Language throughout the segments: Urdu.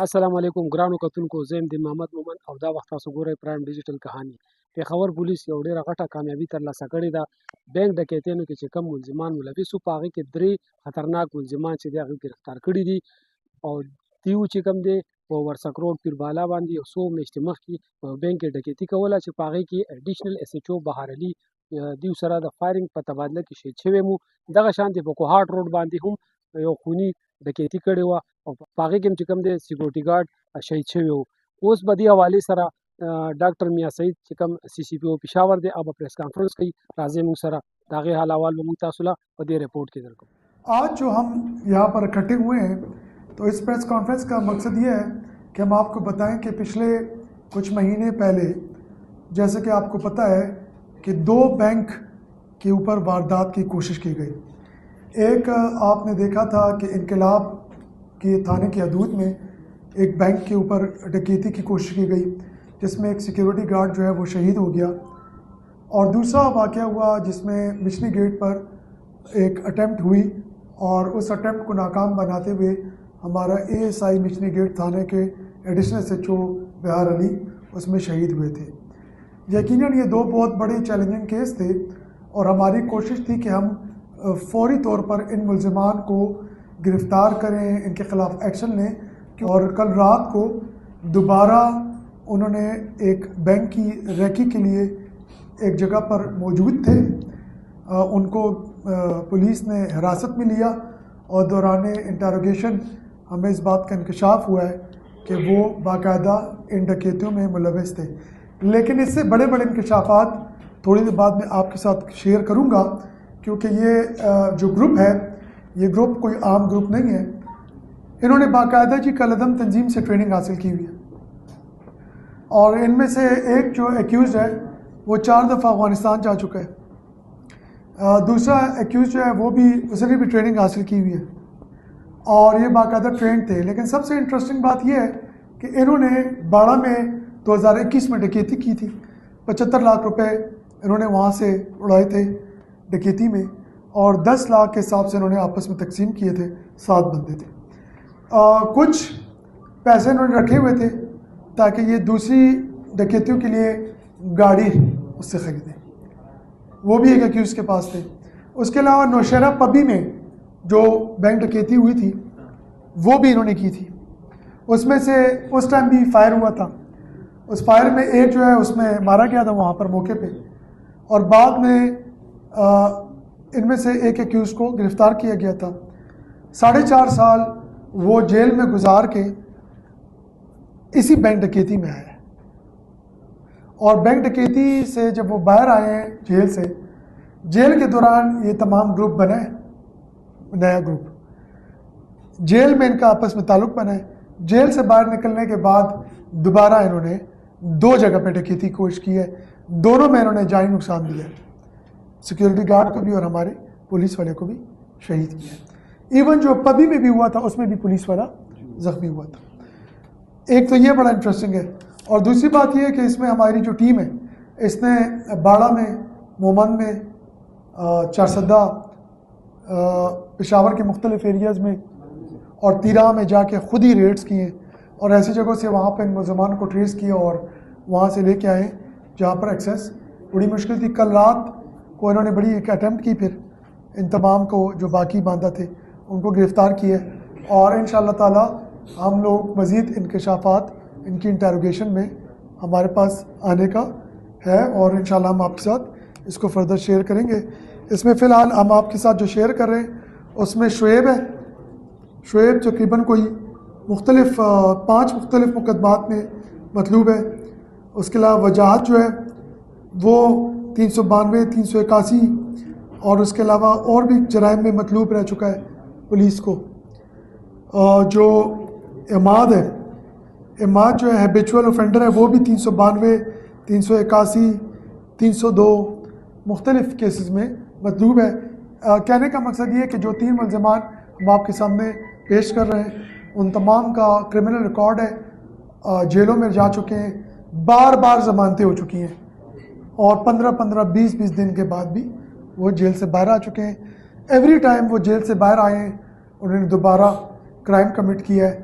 السلام علیکم ګرانو کتونکو، زه یم د محمد مومن او دا وخت تاسو ګورئ پرایم ډیجیټل کهانی. پېښور پولیس یو ډېره غټه کامیابي ترلاسه کړې ده. بینک ډکیتیانو کې چې کم ملزمان ملوث وو په هغې کې 3 خطرناک ملزمان چې دی هغوی ګرفتار کړي دي او دیو چې کم دی په ورسک روډ پیربالا باندې یو څو میاشتې مخکې په بینک کې ډکیتي کوله چې په هغې کې اډیشنل ایس ایچ او بهار علي دیو سره د فایرنګ په تبادله کې شهید شوی مو. دغه شانتې په کوهاټ روډ باندې هم یو خوني ډکیتي کړې وه او په هغې کې هم چې کوم دی سیکورټي ګارډ شهید شوی وو. اوس به دې حوالې سره ډاکټر میاں سعید چې کوم سی سی پی او پېښور دی هغه به پریس کانفرنس کوي. راځئ موږ سره د هغې حال احوال به موږ تاسو له په دې رپورټ کې درکړو. آج جو ہم یہاں پر اکٹھے ہوئے ہیں تو اس پریس کانفرنس کا مقصد یہ ہے کہ ہم آپ کو بتائیں کہ پچھلے کچھ مہینے پہلے جیسے کہ آپ کو پتہ ہے کہ 2 بینک کے اوپر واردات کی کوشش کی گئی. ایک آپ نے دیکھا تھا کہ انقلاب کے تھانے کی حدود میں ایک بینک کے اوپر ڈکیتی کی کوشش کی گئی جس میں ایک سیکیورٹی گارڈ جو ہے وہ شہید ہو گیا. اور دوسرا واقعہ ہوا جس میں مشنی گیٹ پر ایک اٹیمپٹ ہوئی اور اس اٹیمپٹ کو ناکام بناتے ہوئے ہمارا اے ایس آئی مشنی گیٹ تھانے کے ایڈیشنل ایس ایچ او بہار علی اس میں شہید ہوئے تھے. یقیناً یہ 2 بہت بڑے چیلنجنگ کیس تھے اور ہماری کوشش تھی کہ ہم فوری طور پر ان ملزمان کو گرفتار کریں، ان کے خلاف ایکشن لیں. اور کل رات کو دوبارہ انہوں نے ایک بینک کی ریکی کے لیے ایک جگہ پر موجود تھے. ان کو پولیس نے حراست میں لیا اور دوران انٹروگیشن ہمیں اس بات کا انکشاف ہوا ہے کہ وہ باقاعدہ ان ڈکیتیوں میں ملوث تھے. لیکن اس سے بڑے بڑے انکشافات تھوڑی دیر بعد میں آپ کے ساتھ شیئر کروں گا، کیونکہ یہ جو گروپ ہے یہ گروپ کوئی عام گروپ نہیں ہے. انہوں نے باقاعدہ جی کالعدم تنظیم سے ٹریننگ حاصل کی ہوئی ہے اور ان میں سے ایک جو ایکیوزڈ ہے وہ 4 دفعہ افغانستان جا چکا ہے. دوسرا ایکیوز جو ہے وہ بھی اس نے بھی ٹریننگ حاصل کی ہوئی ہے اور یہ باقاعدہ ٹرینڈ تھے. لیکن سب سے انٹرسٹنگ بات یہ ہے کہ انہوں نے باڑہ میں 2021 میں ڈکیتی کی تھی. 75 لاکھ روپے انہوں نے وہاں سے اڑائے تھے ڈکیتی میں اور 10 لاکھ کے حساب سے انہوں نے آپس میں تقسیم کیے تھے. 7 بندے تھے. کچھ پیسے انہوں نے رکھے ہوئے تھے تاکہ یہ دوسری ڈکیتیوں کے لیے گاڑی اس سے خریدیں. وہ بھی ایک ایکیوز کے پاس تھے. اس کے علاوہ نوشہرہ پبی میں جو بینک ڈکیتی ہوئی تھی وہ بھی انہوں نے کی تھی. اس میں سے اس ٹائم بھی فائر ہوا تھا. اس فائر میں ایک جو ہے اس میں مارا گیا تھا وہاں پر موقع پہ اور بعد میں ان میں سے ایک ایکیوز کو گرفتار کیا گیا تھا. 4.5 سال وہ جیل میں گزار کے اسی بینک ڈکیتی میں آئے اور بینک ڈکیتی سے جب وہ باہر آئے ہیں جیل سے، جیل کے دوران یہ تمام گروپ بنا ہے، نیا گروپ جیل میں ان کا آپس میں تعلق بنا ہے. جیل سے باہر نکلنے کے بعد دوبارہ انہوں نے 2 جگہ پہ ڈکیتی کی کوشش کی ہے. دونوں میں انہوں نے جانی نقصان دیا ہے. سیکیورٹی گارڈ کو بھی اور ہمارے پولیس والے کو بھی شہید کیا ہے. ایون جو پبی میں بھی ہوا تھا اس میں بھی پولیس والا زخمی ہوا تھا. ایک تو یہ بڑا انٹرسٹنگ ہے. اور دوسری بات یہ ہے کہ اس میں ہماری جو ٹیم ہے اس نے باڑہ میں، مومن میں، چارسدہ، پشاور کے مختلف ایریاز میں اور تیرہ میں جا کے خود ہی ریڈز کیے اور ایسی جگہوں سے وہاں پہ ان ملزمان کو ٹریس کیا اور وہاں سے لے کے آئے جہاں پر ایکسیس بڑی مشکل تھی. کل رات کو انہوں نے بڑی ایک اٹیمپٹ کی، پھر ان تمام کو جو باقی باندھا تھے ان کو گرفتار کیے اور انشاءاللہ تعالی ہم لوگ مزید انکشافات ان کی انٹروگیشن میں ہمارے پاس آنے کا ہے اور انشاءاللہ ہم آپ کے ساتھ اس کو فردر شیئر کریں گے. اس میں فی الحال ہم آپ کے ساتھ جو شیئر کر رہے ہیں اس میں شعیب ہے. شعیب تقریباً کوئی 5 مختلف مقدمات میں مطلوب ہے. اس کے علاوہ وجاہت جو ہے وہ 392، 381 اور اس کے علاوہ اور بھی جرائم میں مطلوب رہ چکا ہے پولیس کو. جو عماد ہے، عماد جو ہے ہیبیچول اوفینڈر ہے، وہ بھی 392، 381، 302 مختلف کیسز میں مطلوب ہے. کہنے کا مقصد یہ ہے کہ جو 3 ملزمان ہم آپ کے سامنے پیش کر رہے ہیں ان تمام کا کرمنل ریکارڈ ہے، جیلوں میں جا چکے ہیں، بار ضمانتیں ہو چکی ہیں اور 15 20 دن کے بعد بھی وہ جیل سے باہر آ چکے ہیں. ایوری ٹائم وہ جیل سے باہر آئے ہیں انہوں نے دوبارہ کرائم کمٹ کیا ہے.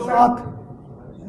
7